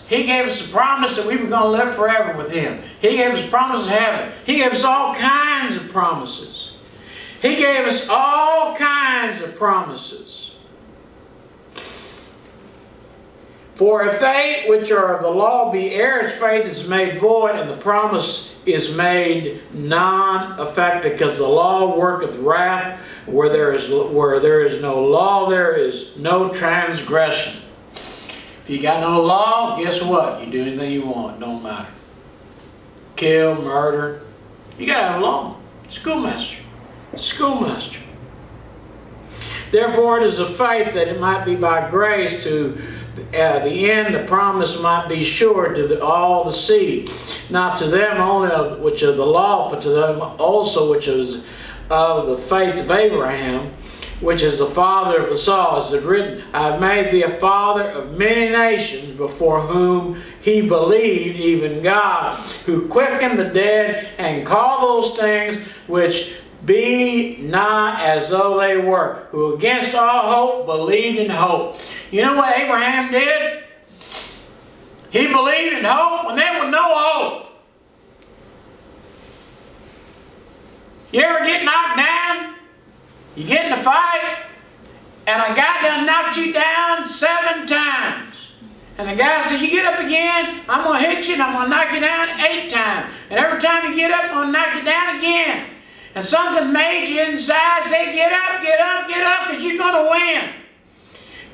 He gave us a promise that we were going to live forever with Him. He gave us a promise of heaven. He gave us all kinds of promises. He gave us all kinds of promises. For if they which are of the law be heirs, faith is made void, and the promise is made non-effective, because the law worketh wrath. Where there is no law, there is no transgression. If you got no law, guess what? You do anything you want. Don't matter. Kill, murder. You got to have a law. Schoolmaster. Schoolmaster. Therefore it is of faith, that it might be by grace, to the end the promise might be sure to all the seed, not to them only which of the law, but to them also which is of the faith of Abraham, which is the father of us all. As it is written, I have made thee a father of many nations, before whom he believed, even God, who quickened the dead, and called those things which be not as though they were, who against all hope believed in hope. You know what Abraham did? He believed in hope when there was no hope. You ever get knocked down? You get in a fight, and a guy done knocked you down 7 times. And the guy says, you get up again, I'm going to hit you, and I'm going to knock you down 8 times. And every time you get up, I'm going to knock you down again. And something made you inside say, get up, get up, get up, because you're going to win.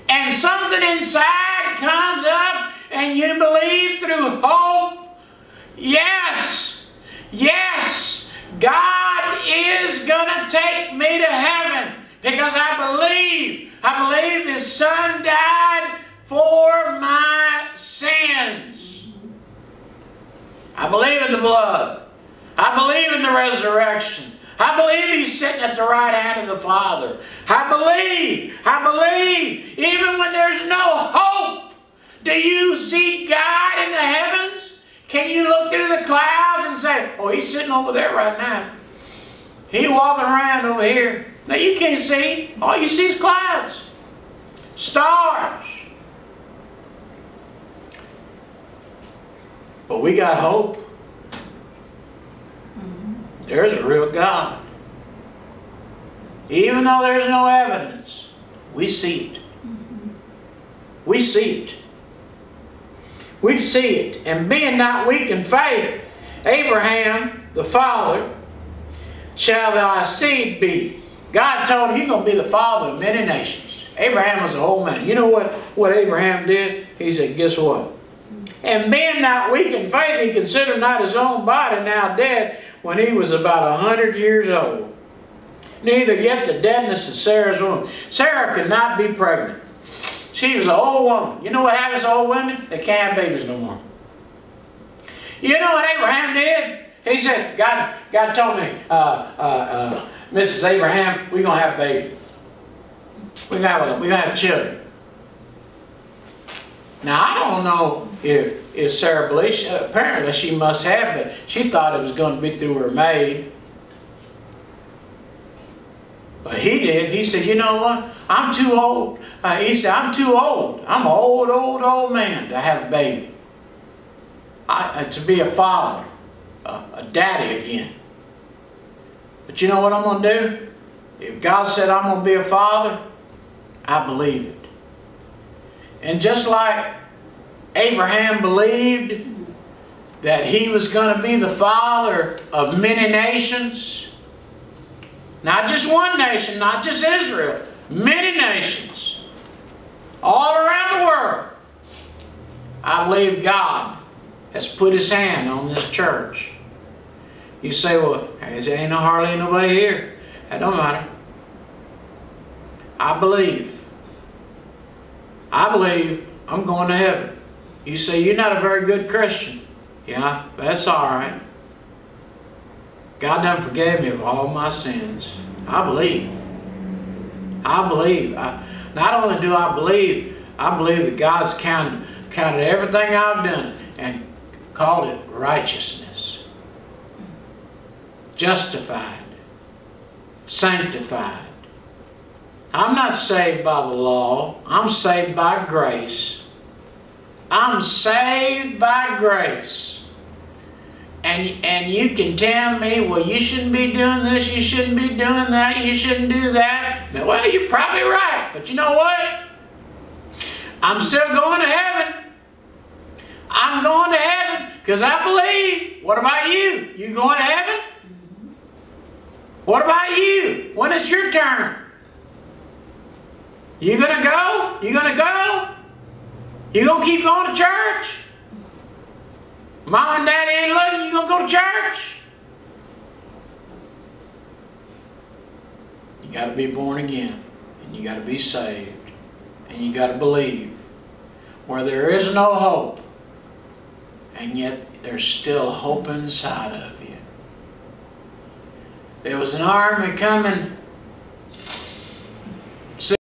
And something inside comes up, and you believe through hope. Yes, yes, God is going to take me to heaven, because I believe His Son died for my sins. I believe in the blood. I believe in the resurrection. I believe He's sitting at the right hand of the Father. I believe, even when there's no hope. Do you see God in the heavens? Can you look through the clouds and say, oh, He's sitting over there right now. He's walking around over here. Now you can't see Him. All you see is clouds. Stars. But we got hope. There's a real God. Even though there's no evidence, we see it. We see it. We see it. And being not weak in faith, Abraham, the father, shall thy seed be. God told him, you're going to be the father of many nations. Abraham was an old man. You know what Abraham did? He said, guess what? And being not weak in faith, he considered not his own body now dead, when he was about 100 years old. Neither yet the deadness of Sarah's womb. Sarah could not be pregnant. She was an old woman. You know what happens to old women? They can't have babies no more. You know what Abraham did? He said, God told me, Mrs. Abraham, we're going to have a baby. We're going to have children. Now, I don't know if Sarah believed. Apparently she must have, but she thought it was going to be through her maid. But he did. He said, you know what? I'm too old. He said, I'm too old. I'm an old man to have a baby. To be a father, a daddy again. But you know what I'm going to do? If God said I'm going to be a father, I believe it. And just like Abraham believed that he was going to be the father of many nations, not just one nation, not just Israel, many nations, all around the world, I believe God has put His hand on this church. You say, well, there ain't hardly nobody here. That don't matter. I believe I'm going to heaven. You say, you're not a very good Christian. Yeah, that's all right. God done forgave me of all my sins. I believe. I believe. Not only do I believe that God's counted everything I've done and called it righteousness. Justified. Sanctified. I'm not saved by the law. I'm saved by grace. I'm saved by grace. And you can tell me, well, you shouldn't be doing this, you shouldn't be doing that, you shouldn't do that. Well, you're probably right. But you know what? I'm still going to heaven. I'm going to heaven because I believe. What about you? You going to heaven? What about you? When it's your turn? You going to go? You going to go? You going to keep going to church? Mom and Daddy ain't looking, you going to go to church? You got to be born again. And you got to be saved. And you got to believe. Where there is no hope, and yet there's still hope inside of you. There was an army coming